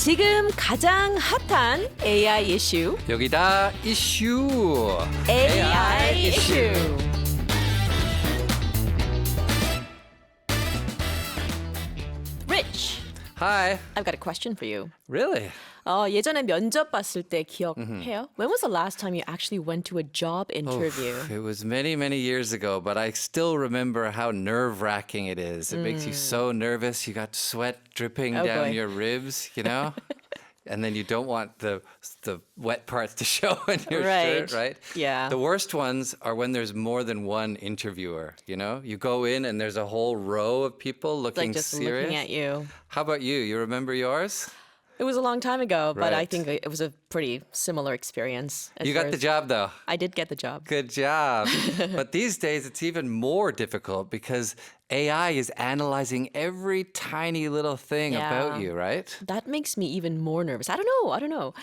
지금 가장 핫한 AI 이슈. 여기다 이슈. AI 이슈. Rich, Hi. I've got a question for you. Really? 예전에 면접 봤을 때 기억해요? When was the last time you actually went to a job interview? It was many, many years ago, but I still remember how nerve-wracking it is. It makes you so nervous. You got sweat dripping Oh, down boy. your ribs, you know? And then you don't want the wet parts to show in your shirt, right? Yeah. The worst ones are when there's more than one interviewer, you know? You go in and there's a whole row of people looking Like just serious. looking at you. How about you? You remember yours? It was a long time ago, but I Right. think it was a pretty similar experience. You got the job though. I did get the job. Good job. But these days, it's even more difficult because AI is analyzing every tiny little thing about Yeah. you, right? That makes me even more nervous. I don't know.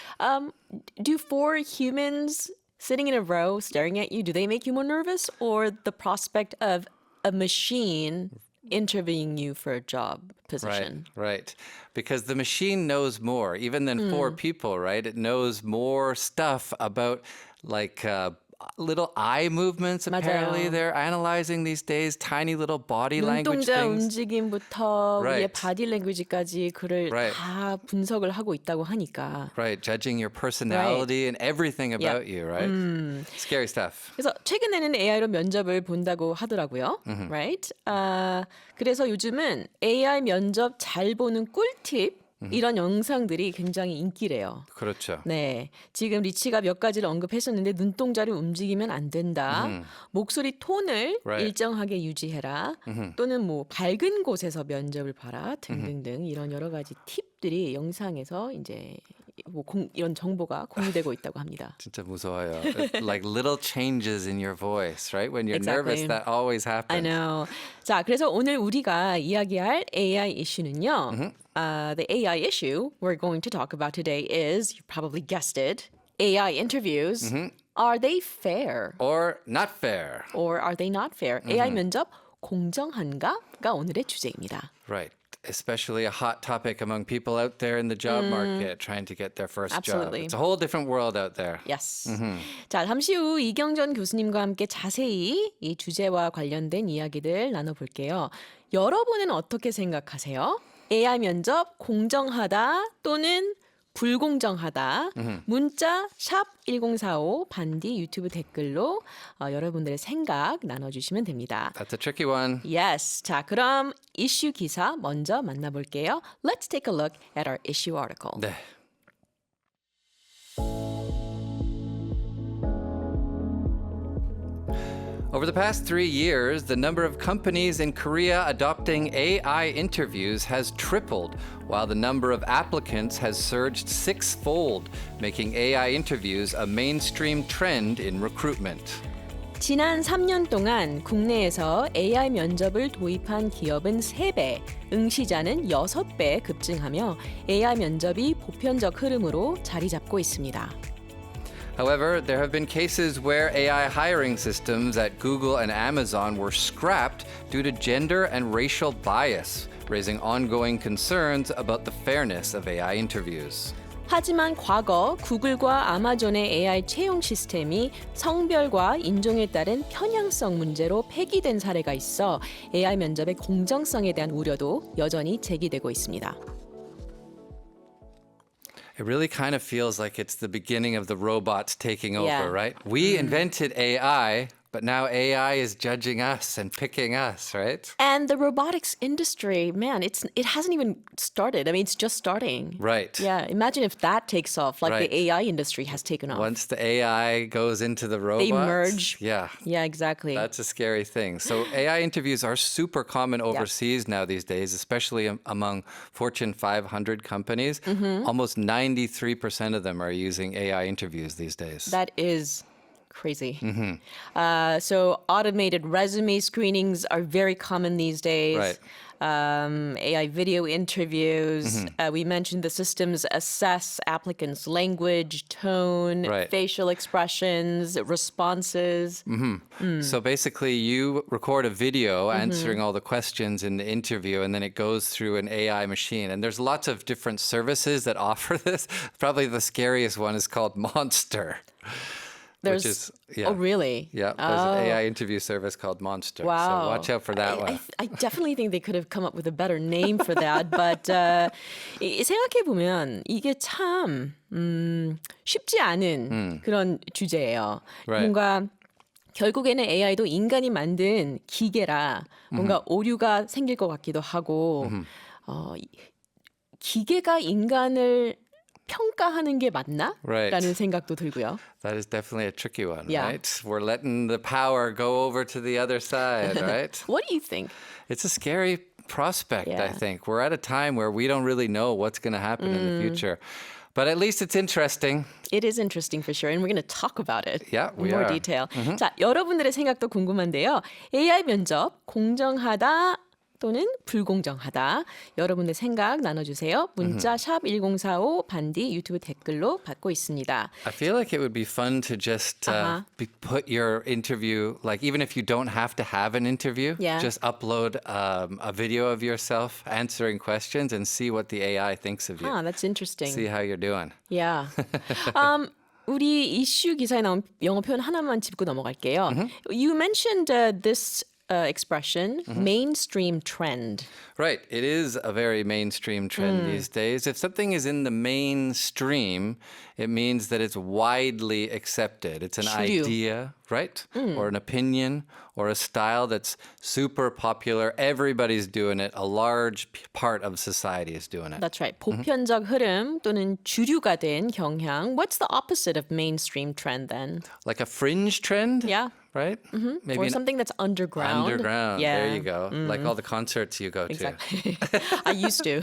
Do four humans sitting in a row staring at you, do they make you more nervous, or the prospect of a machine interviewing you for a job position? Right. Because the machine knows more, even than four people, right? It knows more stuff about like little eye movements, apparently. 맞아요. They're analyzing these days, tiny little body language 눈동자 things. 움직임부터 우리의 Right. 바디 랭귀지까지 그를 Right. 다 분석을 하고 있다고 하니까. Right, judging your personality and everything about you, right? Scary stuff. 그래서 최근에는 AI로 면접을 본다고 하더라고요. Right? 그래서 요즘은 AI 면접 잘 보는 꿀팁 이런 영상들이 굉장히 인기래요. 그렇죠. 네, 지금 리치가 몇 가지를 언급했었는데 눈동자를 움직이면 안 된다. 목소리 톤을 Right. 일정하게 유지해라. 또는 뭐 밝은 곳에서 면접을 봐라 등등등 이런 여러 가지 팁들이 영상에서 이제 뭐 이런 정보가 공유되고 있다고 합니다. 진짜 무서워요. Like little changes in your voice, right? When you're nervous, Exactly. that always happens. I know. 자, 그래서 오늘 우리가 이야기할 AI 이슈는요. The AI issue we're going to talk about today is, you probably guessed it, AI interviews. Are they fair? Or not fair. Or are they not fair? AI 면접 공정한가?가 오늘의 주제입니다. Right. Especially a hot topic among people out there in the job market trying to get their first Absolutely. job. It's a whole different world out there. Yes. 자, 잠시 후 이경전 교수님과 함께 자세히 이 주제와 관련된 이야기들 나눠볼게요. 여러분은 어떻게 생각하세요? AI 면접 공정하다 또는 불공정하다. 문자 샵 1045 반디 유튜브 댓글로 여러분들의 생각 나눠주시면 됩니다. That's a tricky one. Yes. 자, 그럼 이슈 기사 먼저 만나볼게요. Let's take a look at our issue article. 네. Over the past 3 years, the number of companies in Korea adopting AI interviews has tripled, while the number of applicants has surged sixfold, making AI interviews a mainstream trend in recruitment. 지난 3년 동안 국내에서 AI 면접을 도입한 기업은 3배, 응시자는 6배 급증하며 AI 면접이 보편적 흐름으로 자리 잡고 있습니다. However, there have been cases where AI hiring systems at Google and Amazon were scrapped due to gender and racial bias, raising ongoing concerns about the fairness of AI interviews. 하지만 과거 구글과 아마존의 AI 채용 시스템이 성별과 인종에 따른 편향성 문제로 폐기된 사례가 있어 AI 면접의 공정성에 대한 우려도 여전히 제기되고 있습니다. It really kind of feels like it's the beginning of the robots taking over, Yeah. right? We invented AI, but now AI is judging us and picking us, right? And the robotics industry, man, it hasn't even started. I mean, it's just starting. Right. Yeah, imagine if that takes off, like Right. the AI industry has taken off. Once the AI goes into the robots, They merge. Yeah. Yeah, exactly. That's a scary thing. So AI interviews are super common overseas now these days, especially among Fortune 500 companies. Almost 93% of them are using AI interviews these days. That is crazy. So automated resume screenings are very common these days. Right. AI video interviews. We mentioned the systems assess applicants' language, tone, Right. facial expressions, responses. So basically, you record a video answering all the questions in the interview, and then it goes through an AI machine. And there's lots of different services that offer this. Probably the scariest one is called Monster, There's, which is yeah. oh, really? Yeah, there's an AI interview service called Monster. Wow. So watch out for that one. I definitely think they could have come up with a better name for that. But 생각해보면 이게 참 쉽지 않은 그런 주제예요. Right. 뭔가 결국에는 AI도 인간이 만든 기계라 뭔가 오류가 생길 것 같기도 하고 기계가 인간을 평가하는 게 맞나? Right. 라는 생각도 들고요. That is definitely a tricky one, Yeah. right? We're letting the power go over to the other side, right? What do you think? It's a scary prospect, I Yeah. think. We're at a time where we don't really know what's going to happen in the future. But at least it's interesting. It is interesting for sure, and we're going to talk about it Yeah, in we more are. detail. 자, 여러분들의 생각도 궁금한데요. AI 면접 공정하다 또는 불공정하다. 여러분의 생각 나눠주세요. 문자 샵 1045 반디 유튜브 댓글로 받고 있습니다. I feel like it would be fun to just put your interview, like even if you don't have to have an interview, Yeah. just upload a video of yourself answering questions and see what the AI thinks of you. Ah, that's interesting. See how you're doing. Yeah. 우리 이슈 기사에 나온 영어 표현 하나만 짚고 넘어갈게요. You mentioned this expression, mainstream trend. Right. It is a very mainstream trend these days. If something is in the mainstream, it means that it's widely accepted. It's an 주류. idea, right? Or an opinion or a style that's super popular. Everybody's doing it. A large part of society is doing it. That's right. 보편적 흐름 또는 주류가 된 경향. What's the opposite of mainstream trend then? Like a fringe trend? Yeah. Right? Maybe Or an something that's underground. underground. Yeah. There you go. Like all the concerts you go to. Exactly. I used to.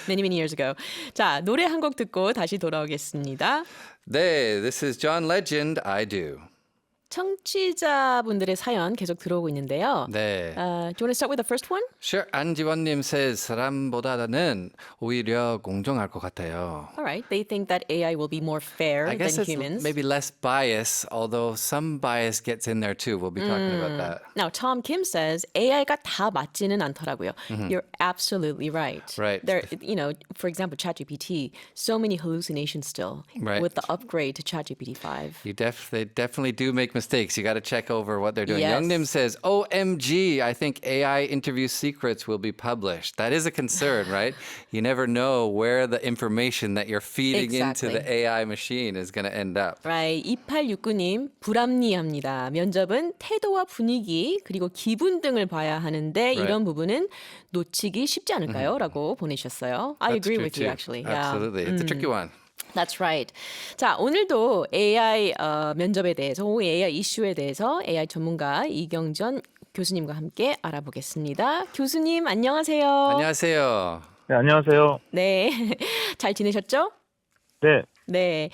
many years ago. 자, 노래 한 곡 듣고 다시 돌아오겠습니다. 네, this is John Legend. I do. 청취자분들의 사연 계속 들어오고 있는데요. 네. Do you want to start with the first one? Sure. 안지원님 says 사람보다는 오히려 공정할 것 같아요. All right. They think that AI will be more fair I guess than it's humans. maybe less bias, although some bias gets in there too. We'll be talking about that. Now, Tom Kim says AI가 다 맞지는 않더라고요. You're absolutely right. Right. There, for example, ChatGPT, so many hallucinations still Right. with the upgrade to ChatGPT 5. They definitely do make mistakes. You got to check over what they're doing. Yes. Youngnim says, OMG, I think AI interview secrets will be published. That is a concern, right? You never know where the information that you're feeding into the Exactly. AI machine is going to end up. Right. 2869님, 불합리합니다. 면접은 태도와 분위기, 그리고 기분 등을 봐야 하는데 이런 부분은 놓치기 쉽지 않을까요? 라고 보내주셨어요. I That's agree true with you, too. actually. Yeah. Absolutely. It's a tricky one. That's right. 자, 오늘도 AI 면접에 대해서, 혹은 AI 이슈에 대해서 AI 전문가 이경전 교수님과 함께 알아보겠습니다. 교수님, 안녕하세요. 안녕하세요. 네, 안녕하세요. 네. 잘 지내셨죠? 네, 네.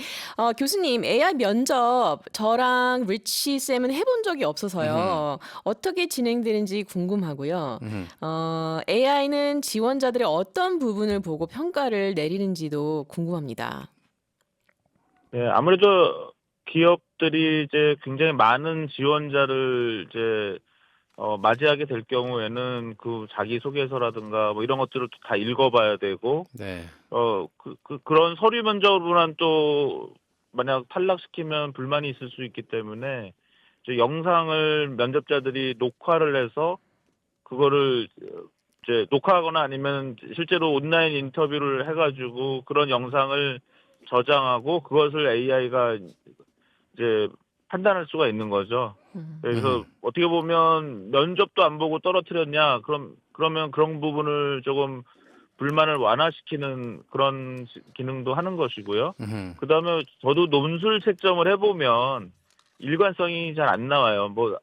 교수님, AI 면접 저랑 리치 쌤은 해본 적이 없어서요. 어떻게 진행되는지 궁금하고요. AI는 지원자들의 어떤 부분을 보고 평가를 내리는지도 궁금합니다. 네, 아무래도 기업들이 이제 굉장히 많은 지원자를 이제 맞이하게 될 경우에는 그 자기소개서라든가 뭐 이런 것들을 다 읽어봐야 되고, 네. 그런 서류 면접을 또 만약 탈락시키면 불만이 있을 수 있기 때문에 이제 영상을 면접자들이 녹화를 해서 그거를 이제 녹화하거나 아니면 실제로 온라인 인터뷰를 해가지고 그런 영상을 저장하고 그것을 AI가 이제 판단할 수가 있는 거죠. 그래서 어떻게 보면 면접도 안 보고 떨어뜨렸냐, 그러면 그런 부분을 조금 불만을 완화시키는 그런 기능도 하는 것이고요. 그다음에 저도 논술 채점을 해보면 일관성이 잘 안 나와요. 뭐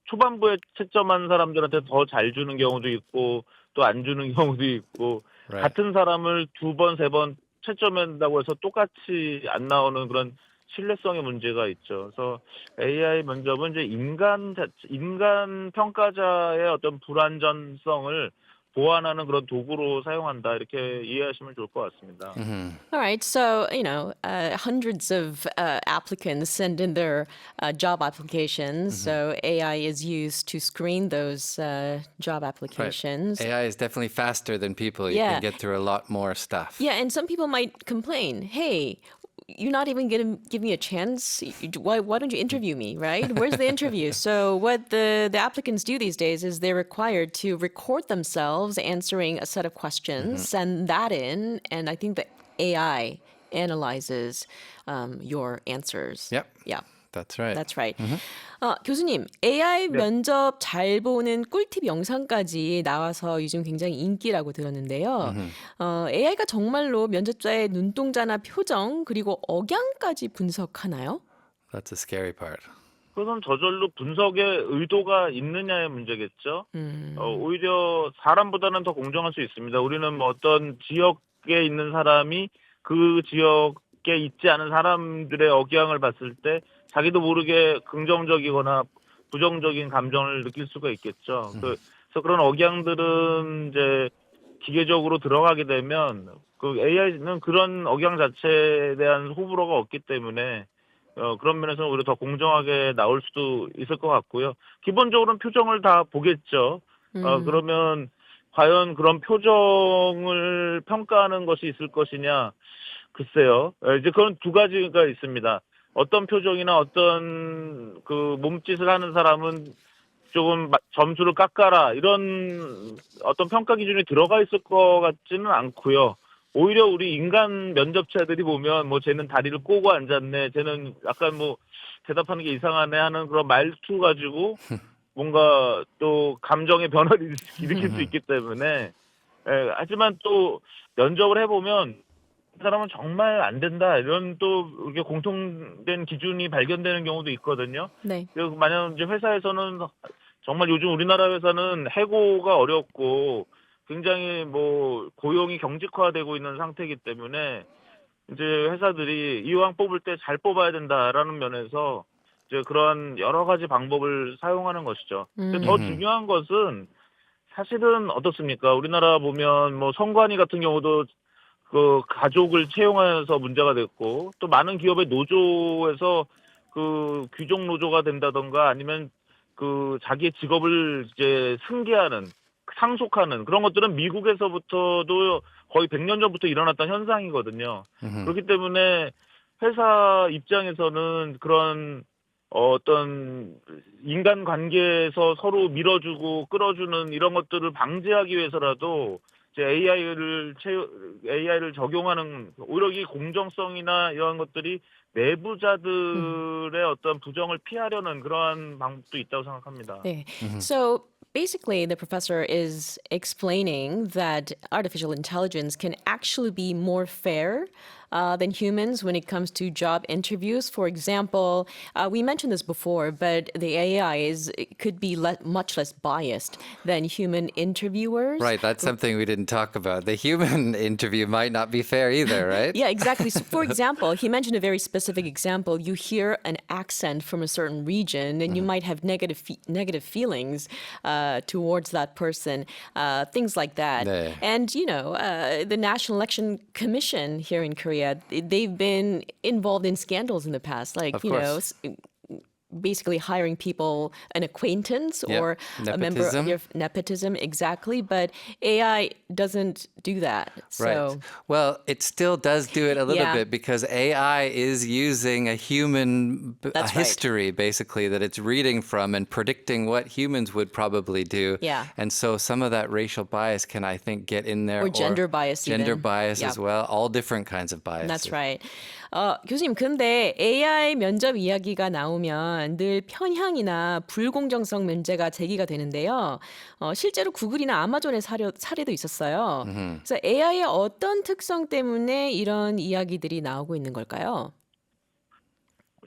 초반부에 채점한 사람들한테 더 잘 주는 경우도 있고 또 안 주는 경우도 있고 Right. 같은 사람을 두 번, 세 번 채점한다고 해서 똑같이 안 나오는 그런 신뢰성의 문제가 있죠. 그래서 AI 면접은 이제 인간 평가자의 어떤 불완전성을 보완하는 그런 도구로 사용한다 이렇게 이해하시면 좋을 것 같습니다. All right, so hundreds of applicants send in their job applications. So AI is used to screen those job Right. applications. AI is definitely faster than people. You Yeah. can get through a lot more stuff. Yeah, and some people might complain, "Hey, you're not even going to give me a chance. Why don't you interview me, right? Where's the interview?" So what the applicants do these days is they're required to record themselves answering a set of questions, send that in, and I think the AI analyzes your answers. Yep. Yeah. That's right. That's right. 교수님, AI 네. 면접 잘 보는 꿀팁 영상까지 나와서 요즘 굉장히 인기라고 들었는데요. AI가 정말로 면접자의 눈동자나 표정 그리고 억양까지 분석하나요? That's a scary part. 그건 저절로 분석의 의도가 있느냐의 문제겠죠. 오히려 사람보다는 더 공정할 수 있습니다. 우리는 뭐 어떤 지역에 있는 사람이 그 지역에 있지 않은 사람들의 억양을 봤을 때 자기도 모르게 긍정적이거나 부정적인 감정을 느낄 수가 있겠죠. 그래서 그런 억양들은 이제 기계적으로 들어가게 되면 그 AI는 그런 억양 자체에 대한 호불호가 없기 때문에 그런 면에서는 오히려 더 공정하게 나올 수도 있을 것 같고요. 기본적으로는 표정을 다 보겠죠. 그러면 과연 그런 표정을 평가하는 것이 있을 것이냐? 글쎄요. 이제 그런 두 가지가 있습니다. 어떤 표정이나 어떤 그 몸짓을 하는 사람은 조금 점수를 깎아라 이런 어떤 평가 기준이 들어가 있을 것 같지는 않고요. 오히려 우리 인간 면접자들이 보면 뭐 쟤는 다리를 꼬고 앉았네, 쟤는 약간 뭐 대답하는 게 이상하네 하는 그런 말투 가지고 뭔가 또 감정의 변화를 일으킬 수 있기 때문에 하지만 또 면접을 해보면 그 사람은 정말 안 된다 이런 또 이렇게 공통된 기준이 발견되는 경우도 있거든요. 네. 그리고 만약 이제 회사에서는 정말 요즘 우리나라 회사는 해고가 어렵고 굉장히 뭐 고용이 경직화되고 있는 상태이기 때문에 이제 회사들이 이왕 뽑을 때 잘 뽑아야 된다라는 면에서 이제 그러한 여러 가지 방법을 사용하는 것이죠. 근데 더 중요한 것은 사실은 어떻습니까? 우리나라 보면 뭐 선관위 같은 경우도 그 가족을 채용해서 문제가 됐고 또 많은 기업의 노조에서 그 귀족 노조가 된다던가 아니면 그 자기의 직업을 이제 승계하는 상속하는 그런 것들은 미국에서부터도 거의 100년 전부터 일어났던 현상이거든요. 그렇기 때문에 회사 입장에서는 그런 어떤 인간 관계에서 서로 밀어주고 끌어주는 이런 것들을 방지하기 위해서라도 이제 AI를 적용하는 오히려 이 공정성이나 이런 것들이 내부자들의 어떤 부정을 피하려는 그러한 방법도 있다고 생각합니다. 네. So basically, the professor is explaining that artificial intelligence can actually be more fair than humans when it comes to job interviews. For example, we mentioned this before, but the AI could be much less biased than human interviewers. Right, that's something we didn't talk about. The human interview might not be fair either, right? Yeah, exactly. So, for example, he mentioned a very specific example. You hear an accent from a certain region, and you might have negative feelings towards that person, things like that. 네. And the National Election Commission here in Korea, they've been involved in scandals in the past, like Of course. basically hiring people, an acquaintance Yep. or a member of Nepotism. your nepotism, exactly. But AI doesn't do that. So. Right. Well, it still does do it a little Yeah. bit because AI is using a human That's right. history, basically, that it's reading from and predicting what humans would probably do. Yeah. And so some of that racial bias can, I think, get in there. Or gender bias Gender even. bias Yep. as well. All different kinds of biases. That's right. 교수님, 근데 AI 면접 이야기가 나오면 늘 편향이나 불공정성 문제가 제기가 되는데요. 실제로 구글이나 아마존의 사례도 있었어요. 그래서 AI의 어떤 특성 때문에 이런 이야기들이 나오고 있는 걸까요?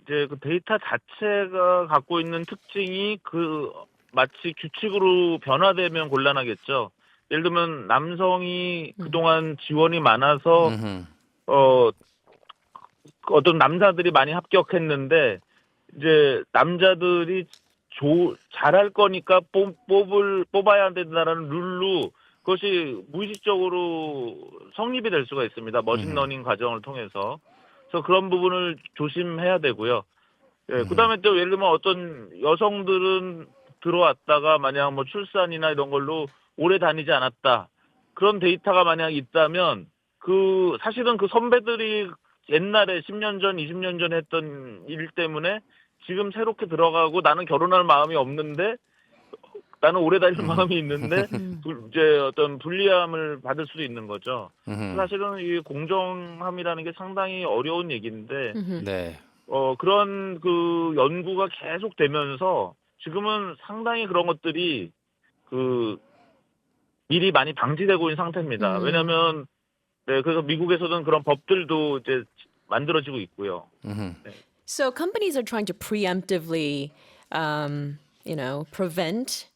이제 그 데이터 자체가 갖고 있는 특징이 그 마치 규칙으로 변화되면 곤란하겠죠. 예를 들면 남성이 그동안 지원이 많아서 어떤 남자들이 많이 합격했는데 이제 남자들이 잘할 거니까 뽑아야 된다라는 룰로 그것이 무의식적으로 성립이 될 수가 있습니다. 머신러닝 과정을 통해서. 그래서 그런 부분을 조심해야 되고요. 예, 그다음에 또 예를 들면 어떤 여성들은 들어왔다가 만약 뭐 출산이나 이런 걸로 오래 다니지 않았다. 그런 데이터가 만약 있다면 그 사실은 그 선배들이 옛날에 10년 전, 20년 전에 했던 일 때문에 지금 새롭게 들어가고 나는 결혼할 마음이 없는데 나는 오래 다닐 마음이 있는데 이제 어떤 불리함을 받을 수도 있는 거죠. 사실은 이 공정함이라는 게 상당히 어려운 얘기인데 네. 그런 그 연구가 계속되면서 지금은 상당히 그런 것들이 그 미리 많이 방지되고 있는 상태입니다. 왜냐하면 네, 그래서 미국에서는 그런 법들도 이제 만들어지고 있고요. So companies are trying to preemptively, prevent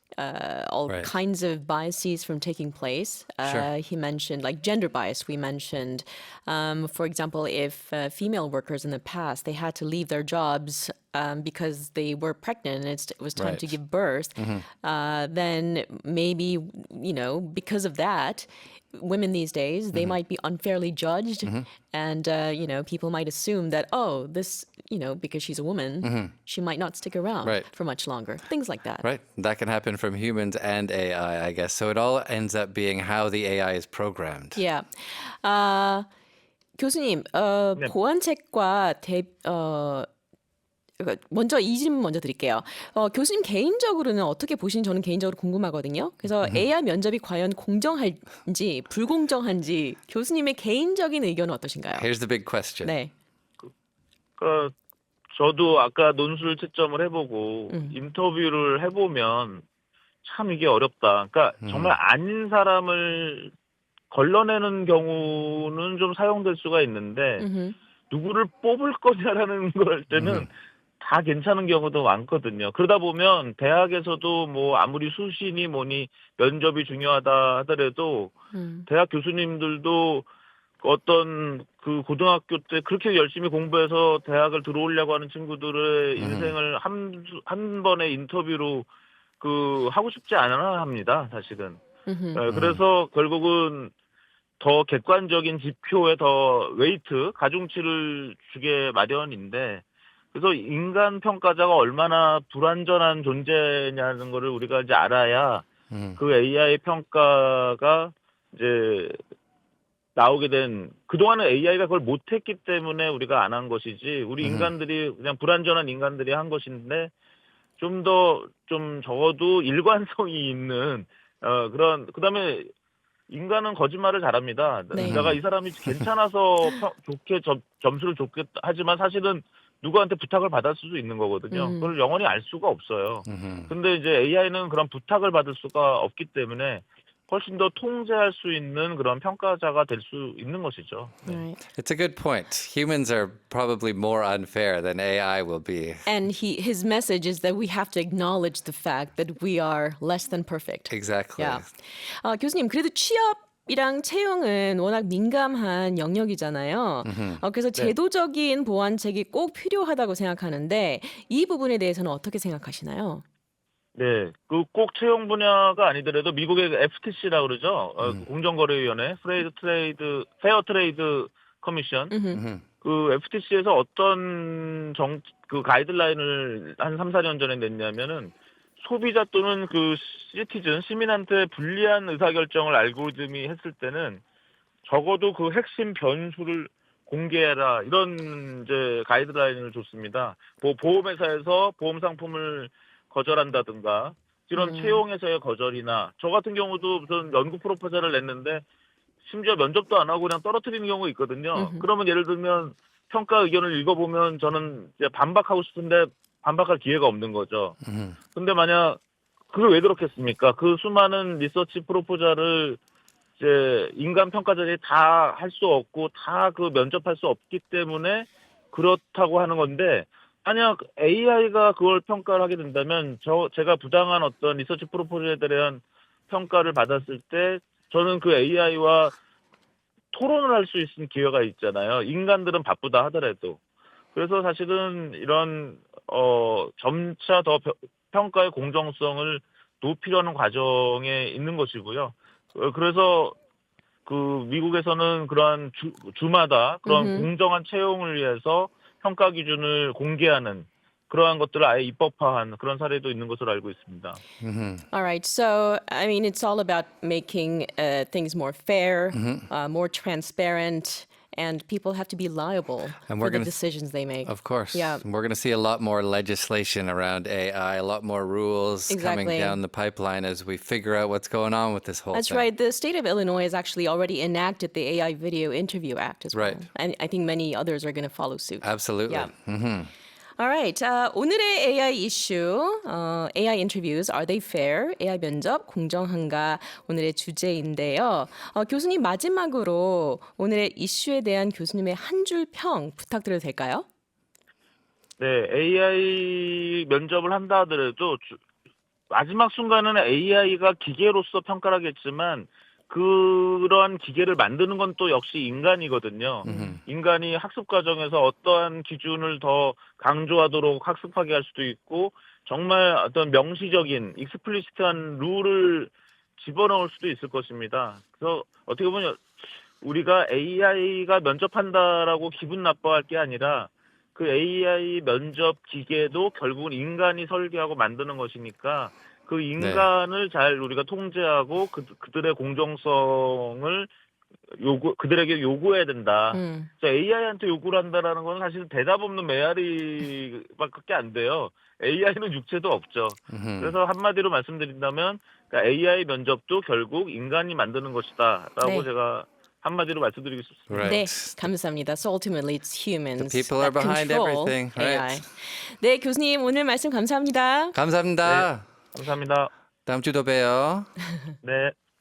all Right. kinds of biases from taking place. Sure. He mentioned like gender bias. We mentioned, for example, if female workers in the past they had to leave their jobs because they were pregnant and it was time to Right. give birth, then maybe because of that. Women these days, they might be unfairly judged, and people might assume that this because she's a woman, she might not stick around Right. for much longer. Things like that. Right. That can happen from humans and AI, I guess. So it all ends up being how the AI is programmed. Yeah. 교수님, 네. 보안책과 먼저 이 질문 먼저 드릴게요. 교수님 개인적으로는 어떻게 보시는지 저는 개인적으로 궁금하거든요. 그래서 AI 면접이 과연 공정한지 불공정한지 교수님의 개인적인 의견은 어떠신가요? Here's the big question. 네. 그러니까 저도 아까 논술 채점을 해보고 인터뷰를 해보면 참 이게 어렵다. 그러니까 정말 아닌 사람을 걸러내는 경우는 좀 사용될 수가 있는데 누구를 뽑을 거냐라는 걸 때는 다 괜찮은 경우도 많거든요. 그러다 보면 대학에서도 뭐 아무리 수신이 뭐니 면접이 중요하다 하더라도 대학 교수님들도 어떤 그 고등학교 때 그렇게 열심히 공부해서 대학을 들어오려고 하는 친구들의 인생을 한 번의 인터뷰로 그 하고 싶지 않아 합니다, 사실은. 그래서 결국은 더 객관적인 지표에 더 웨이트, 가중치를 주게 마련인데, 그래서 인간 평가자가 얼마나 불완전한 존재냐는 거를 우리가 이제 알아야 그 AI 평가가 이제 나오게 된, 그동안은 AI가 그걸 못했기 때문에 우리가 안 한 것이지, 우리 인간들이, 그냥 불완전한 인간들이 한 것인데, 좀 적어도 일관성이 있는, 그 다음에 인간은 거짓말을 잘합니다. 네. 내가 이 사람이 괜찮아서 좋게 점수를 좋게 하지만 사실은 누구한테 부탁을 받을 수도 있는 거거든요. 그걸 영원히 알 수가 없어요. 근데 이제 AI는 그런 부탁을 받을 수가 없기 때문에 훨씬 더 통제할 수 있는 그런 평가자가 될 수 있는 것이죠. Right. It's a good point. Humans are probably more unfair than AI will be. And his message is that we have to acknowledge the fact that we are less than perfect. Exactly. Yeah. 교수님, 그래도 취업이랑 채용은 워낙 민감한 영역이잖아요. 그래서 제도적인 보완책이 꼭 필요하다고 생각하는데 이 부분에 대해서는 어떻게 생각하시나요? 네, 그 꼭 채용 분야가 아니더라도 미국의 FTC라고 그러죠. 공정거래위원회, 페어 트레이드 커미션. 그 FTC에서 어떤 그 가이드라인을 한 3, 4년 전에 냈냐면은 소비자 또는 그 시민한테 불리한 의사결정을 알고리즘이 했을 때는 적어도 그 핵심 변수를 공개해라. 이런 이제 가이드라인을 줬습니다. 보험회사에서 보험 상품을 거절한다든가 이런 채용에서의 거절이나 저 같은 경우도 무슨 연구 프로포절을 냈는데 심지어 면접도 안 하고 그냥 떨어뜨리는 경우가 있거든요. 그러면 예를 들면 평가 의견을 읽어보면 저는 이제 반박하고 싶은데 반박할 기회가 없는 거죠. 근데 만약 그걸 왜 그렇겠습니까? 그 수많은 리서치 프로포절을 이제 인간 평가자들이 다 할 수 없고 다 그 면접할 수 없기 때문에 그렇다고 하는 건데 만약 AI가 그걸 평가를 하게 된다면 제가 부당한 어떤 리서치 프로포즈에 대한 평가를 받았을 때 저는 그 AI와 토론을 할 수 있는 기회가 있잖아요. 인간들은 바쁘다 하더라도. 그래서 사실은 이런 점차 더 평가의 공정성을 높이려는 과정에 있는 것이고요. 그래서 그 미국에서는 그러한 주마다 그런 음흠. 공정한 채용을 위해서 평가 기준을 공개하는 그러한 것들을 아예 입법화한 그런 사례도 있는 것으로 알고 있습니다. All right. So, I mean, it's all about making things more fair, more transparent, and people have to be liable And for we're the gonna- decisions they make. Of course. Yeah. We're going to see a lot more legislation around AI, a lot more rules coming Exactly. down the pipeline as we figure out what's going on with this whole That's thing. right. The state of Illinois has actually already enacted the AI Video Interview Act as well. Right. And I think many others are going to follow suit. Absolutely. Yeah. All right. 오늘의 AI 이슈, AI interviews, are they fair? AI 면접 공정한가? 오늘의 주제인데요. 교수님 마지막으로 오늘의 이슈에 대한 교수님의 한 줄 평 부탁드려도 될까요? 네, AI 면접을 한다 하더라도 마지막 순간에는 AI가 기계로서 평가를 하겠지만 그러한 기계를 만드는 건 또 역시 인간이거든요. 인간이 학습 과정에서 어떠한 기준을 더 강조하도록 학습하게 할 수도 있고 정말 어떤 명시적인 익스플리시트한 룰을 집어넣을 수도 있을 것입니다. 그래서 어떻게 보면 우리가 AI가 면접한다라고 기분 나빠할 게 아니라 그 AI 면접 기계도 결국은 인간이 설계하고 만드는 것이니까 그 인간을 잘 우리가 통제하고 그들의 공정성을 그들에게 요구해야 된다. AI한테 요구를 한다라는 건 사실 대답 없는 메아리밖에 안 돼요. AI는 육체도 없죠. 그래서 한마디로 말씀드린다면 그러니까 AI 면접도 결국 인간이 만드는 것이다라고 네. 제가 한마디로 말씀드리고 싶습니다. Right. 네, 감사합니다. So ultimately it's humans The people are that behind control everything, AI. right. 네, 교수님 오늘 말씀 감사합니다. 감사합니다. 감사합니다. 다음 주도 봬요. 네.